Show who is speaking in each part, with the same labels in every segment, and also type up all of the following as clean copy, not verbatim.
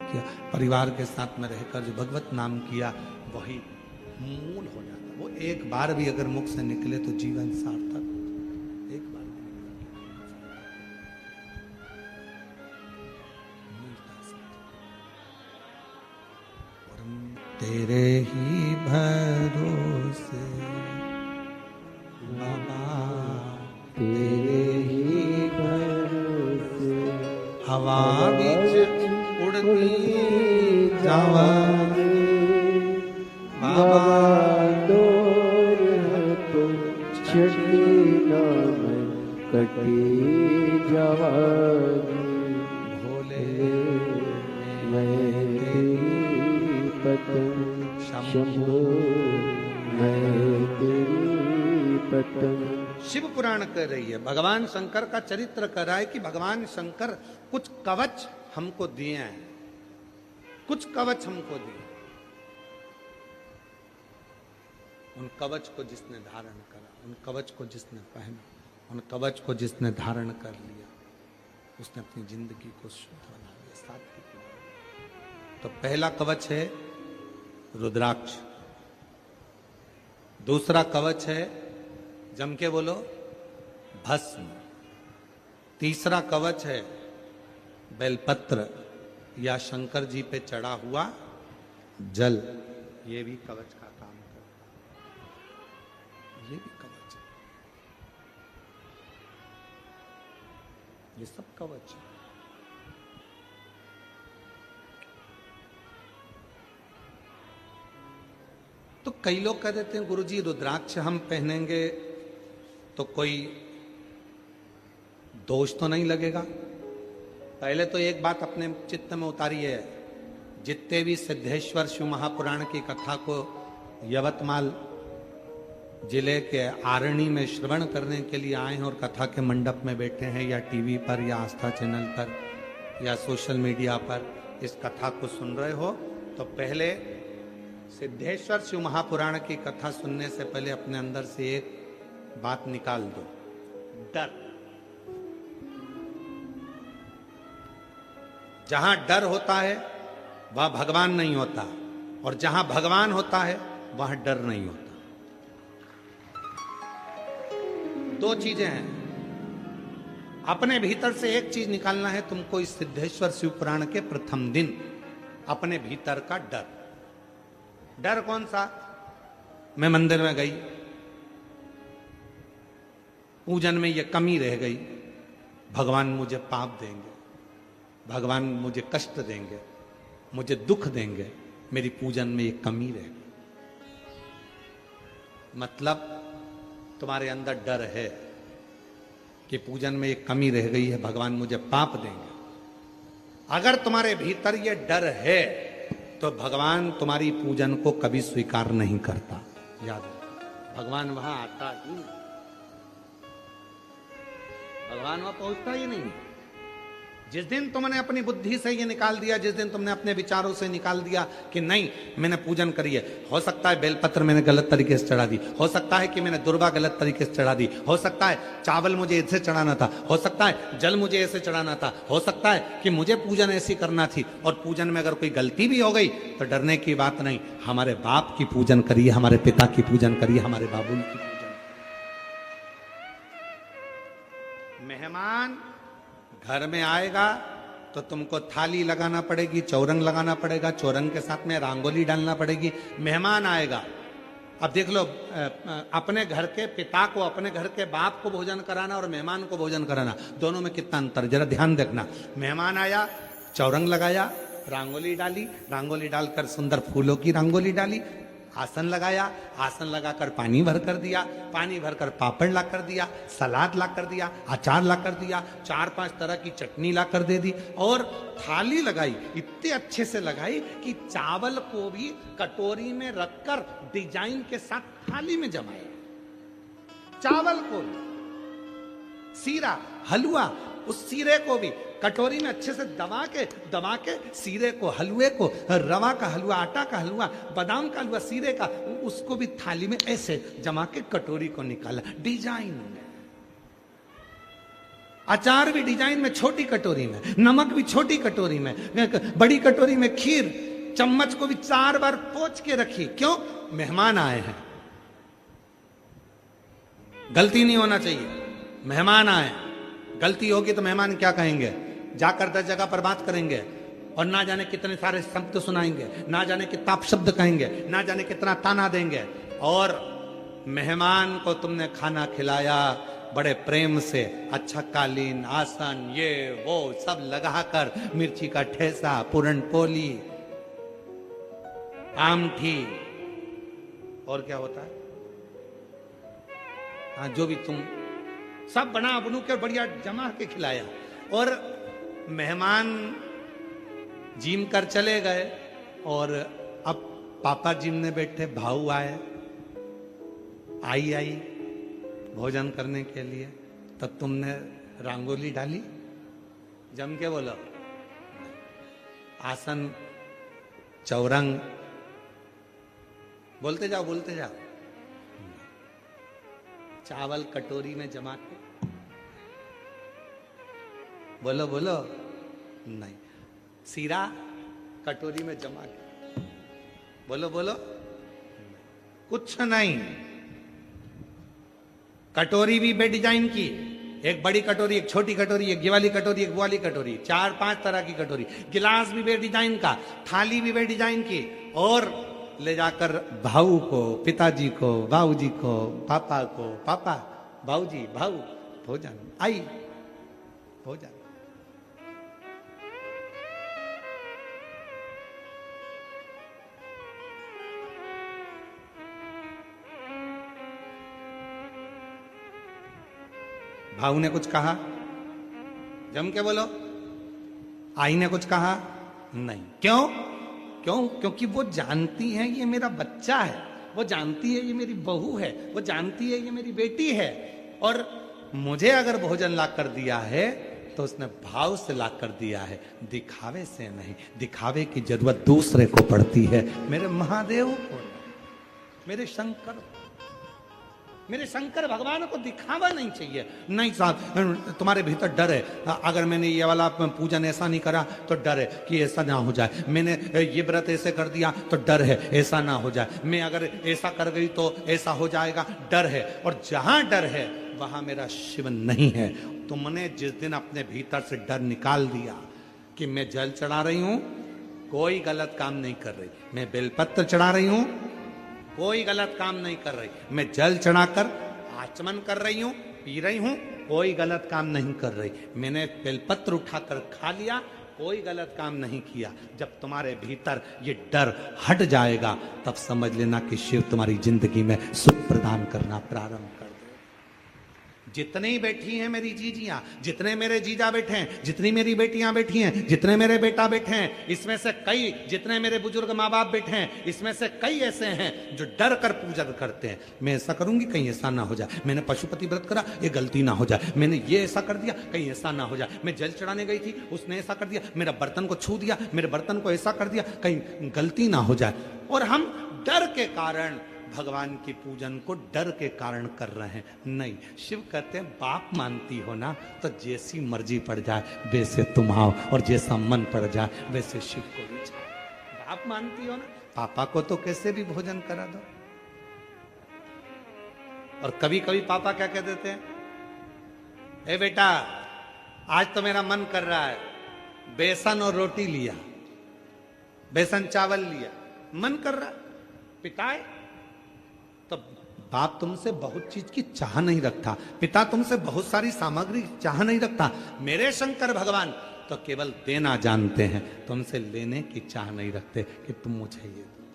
Speaker 1: किया, परिवार के साथ में रहकर जो भगवत नाम किया वही मूल हो जाता। वो एक बार भी अगर मुख से निकले तो जीवन सार्थक, एक बार भी तेरे ही भरोसे बाबा,
Speaker 2: तेरे ही भरोसे
Speaker 1: हवा बीच उड़ती जावा
Speaker 2: बाबा, डोर तो छड़ी नाम कटी जवानी,
Speaker 1: भोले
Speaker 2: मैं तेरी पतंग शंभो, मैं तेरी पतंग।
Speaker 1: शिव पुराण कह रही है, भगवान शंकर का चरित्र कह रहा है कि भगवान शंकर कुछ कवच हमको दिए हैं, कुछ कवच हमको दिए। उन कवच को जिसने धारण करा, उन कवच को जिसने पहना, उन कवच को जिसने धारण कर लिया, उसने अपनी जिंदगी को शुद्ध बना लिया, सात्विक बना लिया। तो पहला कवच है रुद्राक्ष, दूसरा कवच है, जम के बोलो, भस्म, तीसरा कवच है बेलपत्र या शंकर जी पे चढ़ा हुआ जल, ये भी कवच का काम करता है, ये भी कवच है, ये सब कवच है। तो कई लोग कह देते हैं गुरुजी रुद्राक्ष हम पहनेंगे तो कोई दोष तो नहीं लगेगा। पहले तो एक बात अपने चित्त में उतारी है, जितने भी सिद्धेश्वर शिव महापुराण की कथा को यवतमाल जिले के आरणी में श्रवण करने के लिए आए हैं और कथा के मंडप में बैठे हैं, या टीवी पर या आस्था चैनल पर या सोशल मीडिया पर इस कथा को सुन रहे हो, तो पहले सिद्धेश्वर शिव महापुराण की कथा सुनने से पहले अपने अंदर से एक बात निकाल दो, डर। जहां डर होता है वहां भगवान नहीं होता, और जहां भगवान होता है वहां डर नहीं होता। दो चीजें हैं, अपने भीतर से एक चीज निकालना है तुमको इस सिद्धेश्वर शिव पुराण के प्रथम दिन, अपने भीतर का डर। डर कौन सा? मैं मंदिर में गई, पूजन में ये कमी रह गई, भगवान मुझे पाप देंगे, भगवान मुझे कष्ट देंगे, मुझे दुख देंगे, मेरी पूजन में ये कमी रह गई। मतलब तुम्हारे अंदर डर है कि पूजन में ये कमी रह गई है, भगवान मुझे पाप देंगे। अगर तुम्हारे भीतर ये डर है तो भगवान तुम्हारी पूजन को कभी स्वीकार नहीं करता। याद रखो, भगवान वहां आता ही नहीं, भगवान वहां पहुंचता ही नहीं। जिस दिन तुमने अपनी बुद्धि से ये निकाल दिया, जिस दिन तुमने अपने विचारों से निकाल दिया कि नहीं मैंने पूजन करी है, हो सकता है बेलपत्र मैंने गलत तरीके से चढ़ा दी, हो सकता है कि मैंने दुर्वा गलत तरीके से चढ़ा दी, हो सकता है चावल मुझे ऐसे चढ़ाना था, हो सकता है जल मुझे ऐसे चढ़ाना था, हो सकता है कि मुझे पूजन ऐसी करना थी, और पूजन में अगर कोई गलती भी हो गई तो डरने की बात नहीं। हमारे बाप की पूजन करिए, हमारे पिता की पूजन करिए, हमारे बाबुल की पूजन। मेहमान घर में आएगा तो तुमको थाली लगाना पड़ेगी, चौरंग लगाना पड़ेगा, चौरंग के साथ में रंगोली डालना पड़ेगी। मेहमान आएगा, अब देख लो, अपने घर के पिता को, अपने घर के बाप को भोजन कराना और मेहमान को भोजन कराना, दोनों में कितना अंतर, जरा ध्यान देखना। मेहमान आया, चौरंग लगाया, रंगोली डाली, रंगोली डालकर सुंदर फूलों की रंगोली डाली, आसन लगाया, आसन लगाकर पानी भर कर दिया, पानी भरकर पापड़ ला कर दिया, सलाद ला कर दिया, अचार ला कर दिया, 4-5 तरह की चटनी ला कर दे दी, और थाली लगाई, इतने अच्छे से लगाई कि चावल को भी कटोरी में रखकर डिजाइन के साथ थाली में जमाया, चावल को भी, सीरा, हलवा, उस सीरे को भी कटोरी में अच्छे से दबा के सीरे को, हलवे को, रवा का हलवा, आटा का हलवा, बादाम का हलवा, सीरे का, उसको भी थाली में ऐसे जमा के कटोरी को निकाला डिजाइन में। अचार भी डिजाइन में छोटी कटोरी में, नमक भी छोटी कटोरी में, बड़ी कटोरी में खीर, चम्मच को भी 4 बार पोंछ के रखी। क्यों? मेहमान आए हैं, गलती नहीं होना चाहिए। मेहमान आए, गलती होगी तो मेहमान क्या कहेंगे? जाकर 10 जगह पर बात करेंगे और ना जाने कितने सारे शब्द सुनाएंगे, ना जाने कितना शब्द कहेंगे, ना जाने कितना ताना देंगे। और मेहमान को तुमने खाना खिलाया बड़े प्रेम से, अच्छा कालीन, आसन, ये वो सब लगाकर, मिर्ची का ठेसा, पूरन पोली, आमठी, और क्या होता है, हाँ जो भी तुम सब बना बनू के बढ़िया जमा के खिलाया। और मेहमान जिम कर चले गए और अब पापा जिम में बैठे, भाऊ आए, आई भोजन करने के लिए, तब तुमने रंगोली डाली? जम के बोलो, आसन, चौरंग, बोलते जाओ बोलते जाओ। चावल कटोरी में जमा के, बोलो बोलो, नहीं। सीरा कटोरी में जमा के, बोलो बोलो, कुछ नहीं। कटोरी भी बे डिजाइन की, एक बड़ी कटोरी, एक छोटी कटोरी, एक ये वाली कटोरी, एक वो वाली कटोरी, 4-5 तरह की कटोरी। गिलास भी बे डिजाइन का, थाली भी बे डिजाइन की, और ले जाकर भाऊ को, पिताजी को, बाबूजी को, पापा को, पापा, भाऊजी, भाऊ, भोजन, आई भोजन। भाऊ ने कुछ कहा? जम के बोलो। आई ने कुछ कहा? नहीं। क्यों? क्योंकि वो जानती है ये मेरा बच्चा है, वो जानती है ये मेरी बहू है, वो जानती है ये मेरी बेटी है। और मुझे अगर भोजन ला कर दिया है तो उसने भाव से ला कर दिया है, दिखावे से नहीं। दिखावे की जरूरत दूसरे को पड़ती है, मेरे महादेव को, मेरे शंकर भगवान को दिखावा नहीं चाहिए। नहीं साहब, तुम्हारे भीतर डर है, अगर मैंने ये वाला पूजन ऐसा नहीं करा तो डर है कि ऐसा ना हो जाए, मैंने ये व्रत ऐसे कर दिया तो डर है ऐसा ना हो जाए, मैं अगर ऐसा कर गई तो ऐसा हो जाएगा, डर है। और जहां डर है वहां मेरा शिव नहीं है। तुमने जिस दिन अपने भीतर से डर निकाल दिया कि मैं जल चढ़ा रही हूं, कोई गलत काम नहीं कर रही, मैं बेलपत्र चढ़ा रही हूं, कोई गलत काम नहीं कर रही, मैं जल चढ़ाकर आचमन कर रही हूं, पी रही हूं, कोई गलत काम नहीं कर रही, मैंने बेलपत्र उठाकर खा लिया, कोई गलत काम नहीं किया। जब तुम्हारे भीतर ये डर हट जाएगा तब समझ लेना कि शिव तुम्हारी जिंदगी में सुख प्रदान करना प्रारंभ कर दे। जितनी बैठी हैं मेरी जीजियां, जितने मेरे जीजा बैठे हैं, जितनी मेरी बेटियां बैठी हैं, जितने मेरे बेटा बैठे हैं, इसमें से कई, जितने मेरे बुजुर्ग माँ बाप बैठे हैं, इसमें से कई ऐसे हैं जो डर कर पूजा करते हैं। मैं ऐसा करूंगी कहीं ऐसा ना हो जाए, मैंने पशुपति व्रत करा ये गलती ना हो जाए, मैंने ये ऐसा कर दिया कहीं ऐसा ना हो जाए, मैं जल चढ़ाने गई थी उसने ऐसा कर दिया, मेरा बर्तन को छू दिया, मेरे बर्तन को ऐसा कर दिया, कहीं गलती ना हो जाए। और हम डर के कारण भगवान की पूजन को डर के कारण कर रहे हैं। नहीं, शिव कहते हैं बाप मानती हो ना तो जैसी मर्जी पड़ जाए वैसे तुम आओ, और जैसा मन पड़ जाए वैसे शिव को भी जाए। बाप मानती हो ना, पापा को तो कैसे भी भोजन करा दो। और कभी कभी पापा क्या कह देते हैं, ए बेटा आज तो मेरा मन कर रहा है, बेसन और रोटी लिया, बेसन चावल लिया, मन कर रहा, पिताए। तो बाप तुमसे बहुत चीज की चाह नहीं रखता, पिता तुमसे बहुत सारी सामग्री चाह नहीं रखता। मेरे शंकर भगवान तो केवल देना जानते हैं, तुमसे लेने की चाह नहीं रखते कि तुम मुझे ये दो।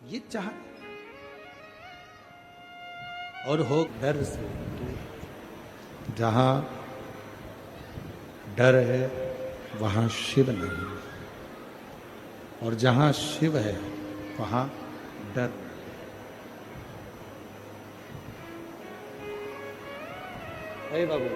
Speaker 1: ये चाह और हो डर से। जहां डर है वहां शिव नहीं, और जहां शिव है वहां डर। हे बाबू,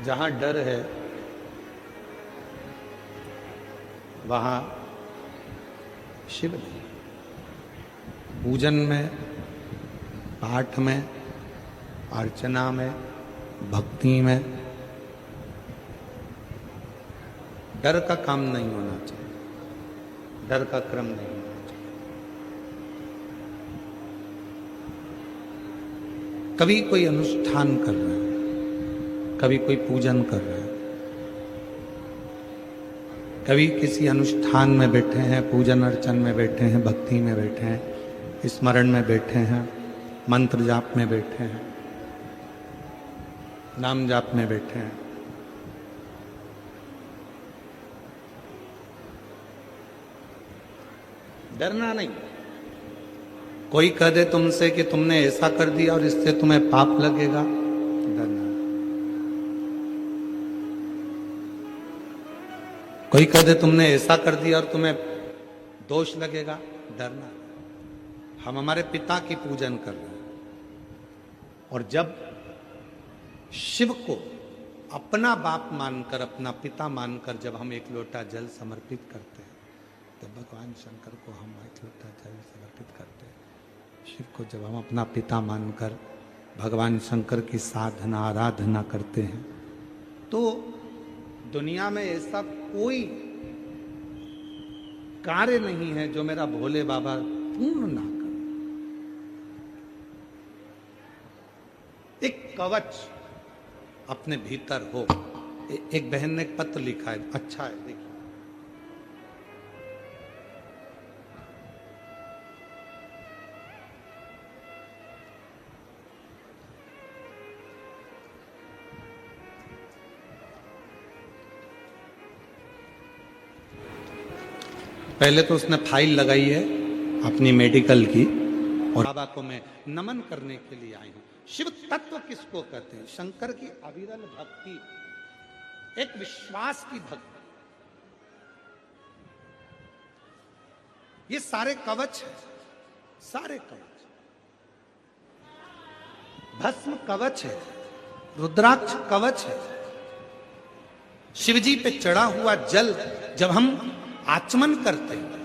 Speaker 1: जहां डर है वहां शिव नहीं। पूजन में, पाठ में, अर्चना में, भक्ति में डर का काम नहीं होना चाहिए, डर का क्रम नहीं होना चाहिए। कभी कोई अनुष्ठान कर रहे हैं, कभी कोई पूजन कर रहे हैं, कभी किसी अनुष्ठान में बैठे हैं, पूजन अर्चन में बैठे हैं, भक्ति में बैठे हैं, स्मरण में बैठे हैं, मंत्र जाप में बैठे हैं, नाम जाप में बैठे हैं। डरना नहीं। कोई कह दे तुमसे कि तुमने ऐसा कर दिया और इससे तुम्हें पाप लगेगा, डरना। कोई कह दे तुमने ऐसा कर दिया और तुम्हें दोष लगेगा, डरना। हम हमारे पिता की पूजन कर रहे हैं और जब शिव को अपना बाप मानकर, अपना पिता मानकर जब हम एक लोटा जल समर्पित करते हैं, तो भगवान शंकर को हम एक लोटा जल समर्पित करते हैं। शिव को जब हम अपना पिता मानकर भगवान शंकर की साधना आराधना करते हैं, तो दुनिया में ऐसा कोई कार्य नहीं है जो मेरा भोले बाबा पूर्ण ना करे। एक कवच अपने भीतर हो। एक बहन ने एक पत्र लिखा है, अच्छा है, देखिए। पहले तो उसने फाइल लगाई है अपनी मेडिकल की, और बाबा को मैं नमन करने के लिए आई हूं। शिव तत्व किसको कहते हैं? शंकर की अविरल भक्ति, एक विश्वास की भक्ति। ये सारे कवच है, सारे कवच। भस्म कवच है, रुद्राक्ष कवच है। शिवजी पे चढ़ा हुआ जल जब हम आचमन करते हैं,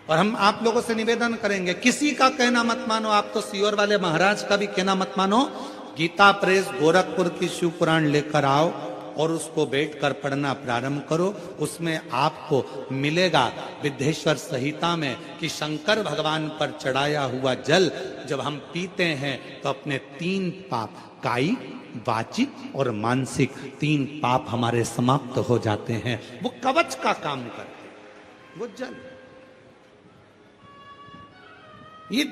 Speaker 1: और हम आप लोगों से निवेदन करेंगे, किसी का कहना मत मानो, आप तो सीहोर वाले महाराज का भी कहना मत मानो। गीता प्रेस गोरखपुर की शिव पुराण लेकर आओ और उसको बैठकर पढ़ना प्रारंभ करो। उसमें आपको मिलेगा विद्धेश्वर संहिता में कि शंकर भगवान पर चढ़ाया हुआ जल जब हम पीते हैं तो अपने 3 पाप, कायिक, वाचिक और मानसिक 3 पाप हमारे समाप्त हो जाते हैं। वो कवच का काम करते, वो जल। ये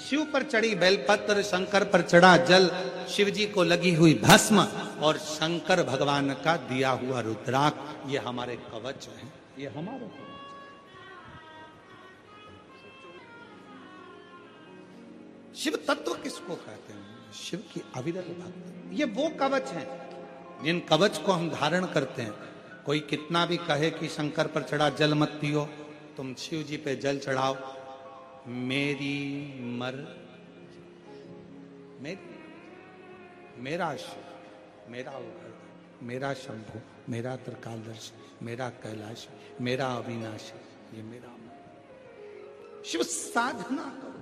Speaker 1: शिव पर चढ़ी बेलपत्र, शंकर पर चढ़ा जल, शिव जी को लगी हुई भस्म और शंकर भगवान का दिया हुआ रुद्राक्ष, ये हमारे कवच हैं, ये हमारे कवच। शिव तत्व किसको कहते हैं? शिव की अविरल भक्ति। ये वो कवच हैं जिन कवच को हम धारण करते हैं। कोई कितना भी कहे कि शंकर पर चढ़ा जल मत पियो, तुम शिव जी पे जल चढ़ाओ, मेरी मेरा शिव, मेरा उघड़, मेरा शंभु, मेरा त्रिकालदर्शी, मेरा कैलाश, मेरा अविनाशी, ये मेरा शिव। साधना करो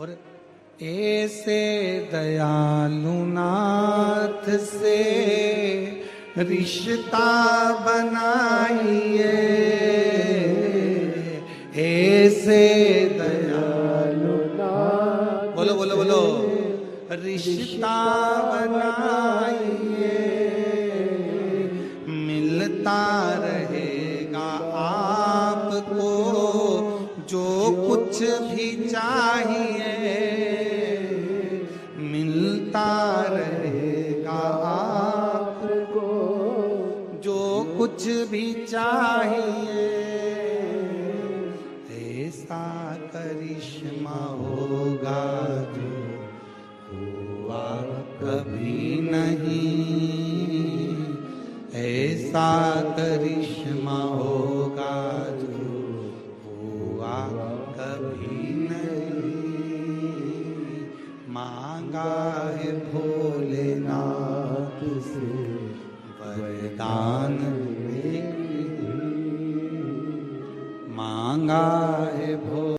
Speaker 1: और ऐसे दयालु नाथ से रिश्ता बनाइए, ऐसे दयालु नाथ, बोलो बोलो बोलो, रिश्ता बनाइए, मिलता रहेगा आपको जो कुछ भी चाहिए, मिलता रहेगा आपको जो कुछ भी चाहिए। ऐसा करिश्मा होगा जो हुआ कभी नहीं, ऐसा करिश्मा होगा जो हुआ कभी नहीं। मांगा है भोलेनाथ से वरदान मांगा है भोलेनाथ